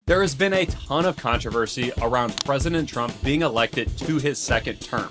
There has been a ton of controversy around President Trump being elected to his second term.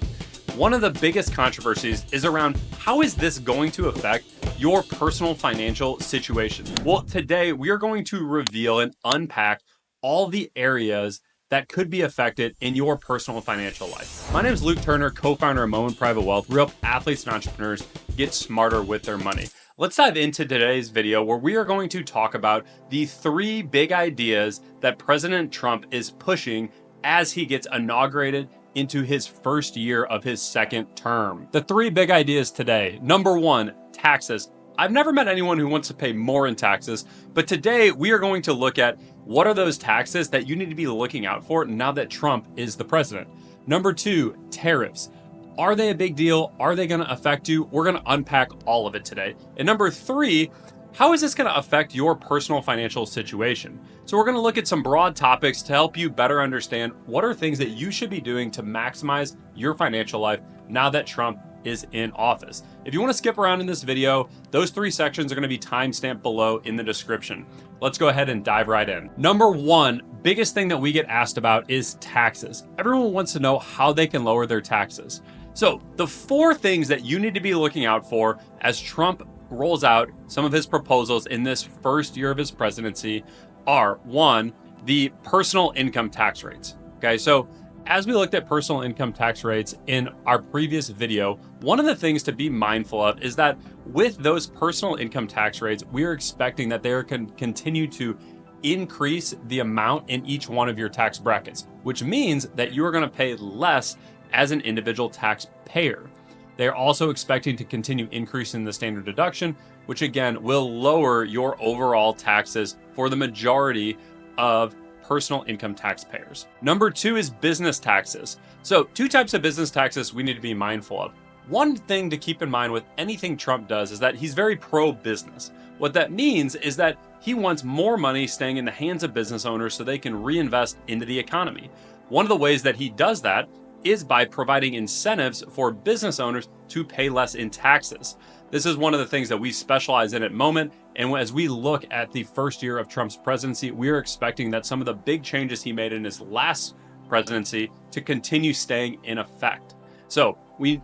One of the biggest controversies is around how is this going to affect your personal financial situation? Well, today we are going to reveal and unpack all the areas that could be affected in your personal financial life. My name is Luke Turner, co-founder of Moment Private Wealth, where we help athletes and entrepreneurs get smarter with their money. Let's dive into today's video where we are going to talk about the 3 big ideas that President Trump is pushing as he gets inaugurated into his first year of his second term. The 3 big ideas today. Number 1, taxes. I've never met anyone who wants to pay more in taxes, but today we are going to look at what are those taxes that you need to be looking out for now that Trump is the president. Number 2, tariffs. Are they a big deal? Are they going to affect you? We're going to unpack all of it today. And number 3, how is this going to affect your personal financial situation? So we're going to look at some broad topics to help you better understand what are things that you should be doing to maximize your financial life now that Trump is in office. If you want to skip around in this video, those 3 sections are going to be timestamped below in the description. Let's go ahead and dive right in. Number 1, biggest thing that we get asked about is taxes. Everyone wants to know how they can lower their taxes. So the 4 things that you need to be looking out for as Trump rolls out some of his proposals in this first year of his presidency are 1, the personal income tax rates. Okay, so as we looked at personal income tax rates in our previous video, one of the things to be mindful of is that with those personal income tax rates, we are expecting that they are continue to increase the amount in each one of your tax brackets, which means that you are going to pay less as an individual taxpayer. They're also expecting to continue increasing the standard deduction, which again will lower your overall taxes for the majority of personal income taxpayers. Number 2 is business taxes. So 2 types of business taxes we need to be mindful of. One thing to keep in mind with anything Trump does is that he's very pro-business. What that means is that he wants more money staying in the hands of business owners so they can reinvest into the economy. One of the ways that he does that is by providing incentives for business owners to pay less in taxes. This is one of the things that we specialize in at Moment. And as we look at the first year of Trump's presidency, we are expecting that some of the big changes he made in his last presidency to continue staying in effect. So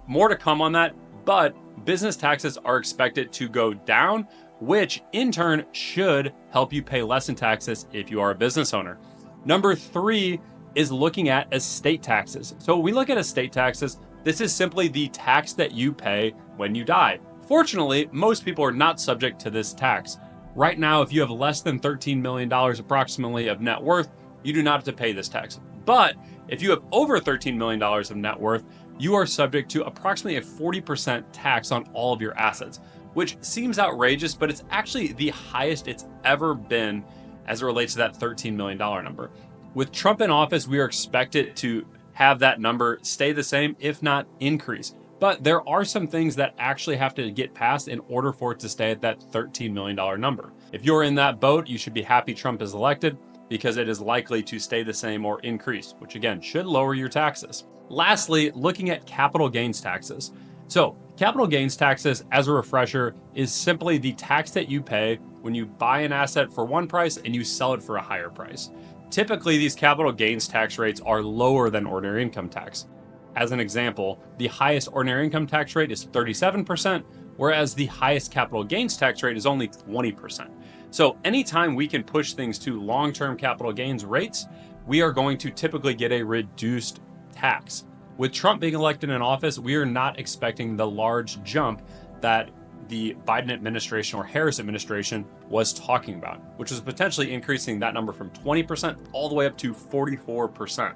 more to come on that, but business taxes are expected to go down, which in turn should help you pay less in taxes if you are a business owner. Number 3 is looking at estate taxes. So we look at estate taxes. This is simply the tax that you pay when you die. Fortunately, most people are not subject to this tax. Right now, if you have less than $13 million approximately of net worth, you do not have to pay this tax. But if you have over $13 million of net worth, you are subject to approximately a 40% tax on all of your assets, which seems outrageous, but it's actually the highest it's ever been as it relates to that $13 million number. With Trump in office, we are expected to have that number stay the same, if not increase. But there are some things that actually have to get passed in order for it to stay at that $13 million number. If you're in that boat, you should be happy Trump is elected because it is likely to stay the same or increase, which again, should lower your taxes. Lastly, looking at capital gains taxes. So capital gains taxes, as a refresher, is simply the tax that you pay when you buy an asset for one price and you sell it for a higher price. Typically, these capital gains tax rates are lower than ordinary income tax. As an example, the highest ordinary income tax rate is 37%, whereas the highest capital gains tax rate is only 20%. So anytime we can push things to long-term capital gains rates, we are going to typically get a reduced tax. With Trump being elected in office, we are not expecting the large jump that the Biden administration or Harris administration was talking about, which was potentially increasing that number from 20% all the way up to 44%.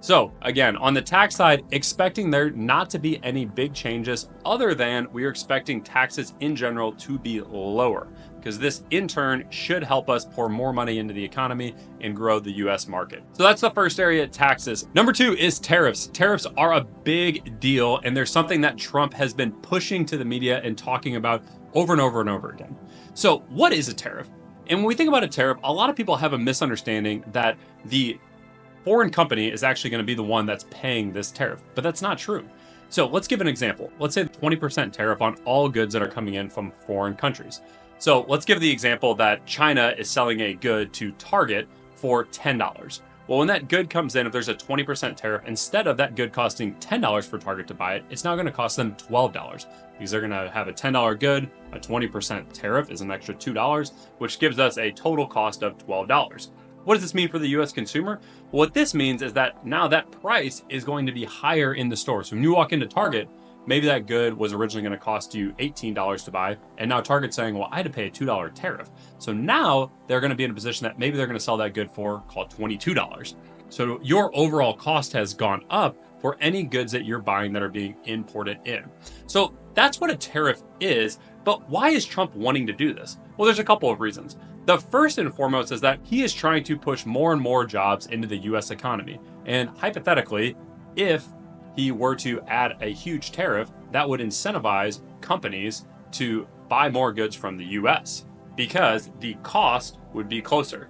So again, on the tax side, expecting there not to be any big changes other than we are expecting taxes in general to be lower, because this in turn should help us pour more money into the economy and grow the US market. So that's the first area, taxes. Number 2 is tariffs. Tariffs are a big deal, and there's something that Trump has been pushing to the media and talking about over and over and over again. So what is a tariff? And when we think about a tariff, a lot of people have a misunderstanding that the foreign company is actually going to be the one that's paying this tariff, but that's not true. So let's give an example. Let's say 20% tariff on all goods that are coming in from foreign countries. So let's give the example that China is selling a good to Target for $10. Well, when that good comes in, if there's a 20% tariff, instead of that good costing $10 for Target to buy it, it's now going to cost them $12 because they're going to have a $10 good, a 20% tariff is an extra $2, which gives us a total cost of $12. What does this mean for the US consumer? Well, what this means is that now that price is going to be higher in the store. So when you walk into Target, maybe that good was originally going to cost you $18 to buy, and now Target's saying, well, I had to pay a $2 tariff. So now they're going to be in a position that maybe they're going to sell that good for, call it $22. So your overall cost has gone up for any goods that you're buying that are being imported in. So that's what a tariff is, but why is Trump wanting to do this? Well, there's a couple of reasons. The first and foremost is that he is trying to push more and more jobs into the US economy. And hypothetically, if he were to add a huge tariff, that would incentivize companies to buy more goods from the US because the cost would be closer.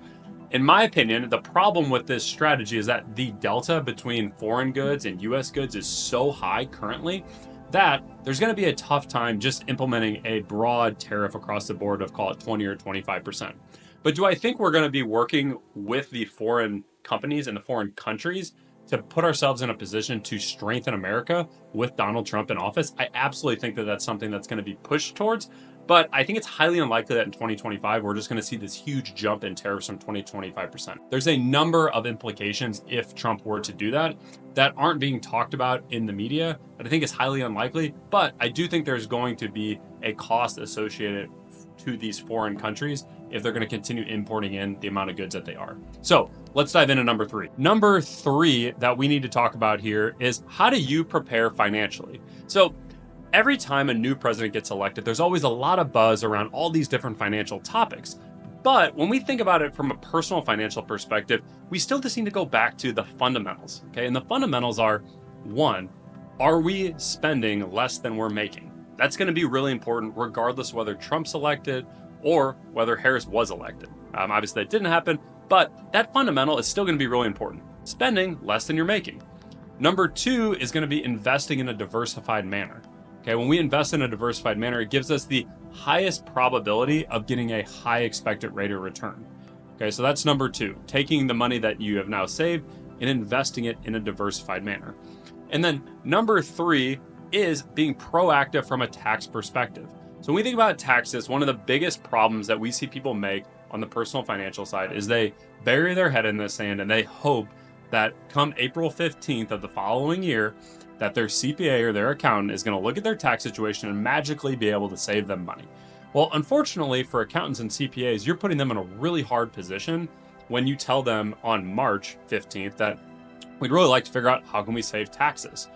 In my opinion, the problem with this strategy is that the delta between foreign goods and US goods is so high currently that there's going to be a tough time just implementing a broad tariff across the board of, call it 20 or 25%. But do I think we're going to be working with the foreign companies and the foreign countries to put ourselves in a position to strengthen America with Donald Trump in office? I absolutely think that that's something that's going to be pushed towards, but I think it's highly unlikely that in 2025, we're just going to see this huge jump in tariffs from 20 to 25%. There's a number of implications if Trump were to do that aren't being talked about in the media that I think is highly unlikely, but I do think there's going to be a cost associated to these foreign countries if they're going to continue importing in the amount of goods that they are. So let's dive into number three. Number three that we need to talk about here is, how do you prepare financially? So every time a new president gets elected, there's always a lot of buzz around all these different financial topics. But when we think about it from a personal financial perspective, we still just need to go back to the fundamentals. Okay. And the fundamentals are, one, are we spending less than we're making? That's going to be really important regardless of whether Trump's elected or whether Harris was elected. Obviously that didn't happen, but that fundamental is still going to be really important. Spending less than you're making. Number two is going to be investing in a diversified manner. Okay, when we invest in a diversified manner, it gives us the highest probability of getting a high expected rate of return. Okay, so that's number two, taking the money that you have now saved and investing it in a diversified manner. And then number three is being proactive from a tax perspective. So when we think about taxes, one of the biggest problems that we see people make on the personal financial side is they bury their head in the sand and they hope that come April 15th of the following year, that their CPA or their accountant is going to look at their tax situation and magically be able to save them money. Well, unfortunately for accountants and CPAs, you're putting them in a really hard position when you tell them on March 15th that we'd really like to figure out how can we save taxes.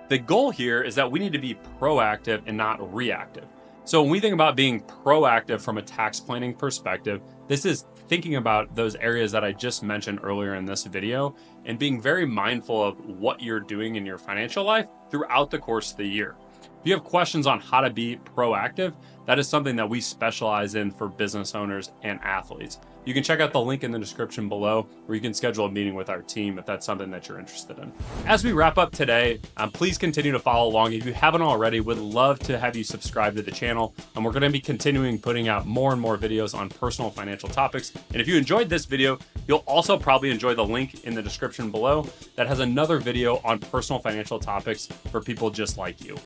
The goal here is that we need to be proactive and not reactive. So when we think about being proactive from a tax planning perspective, this is thinking about those areas that I just mentioned earlier in this video and being very mindful of what you're doing in your financial life throughout the course of the year. If you have questions on how to be proactive, that is something that we specialize in for business owners and athletes. You can check out the link in the description below, where you can schedule a meeting with our team if that's something that you're interested in. As we wrap up today, please continue to follow along. If you haven't already, would love to have you subscribe to the channel. And we're going to be continuing putting out more and more videos on personal financial topics. And if you enjoyed this video, you'll also probably enjoy the link in the description below that has another video on personal financial topics for people just like you.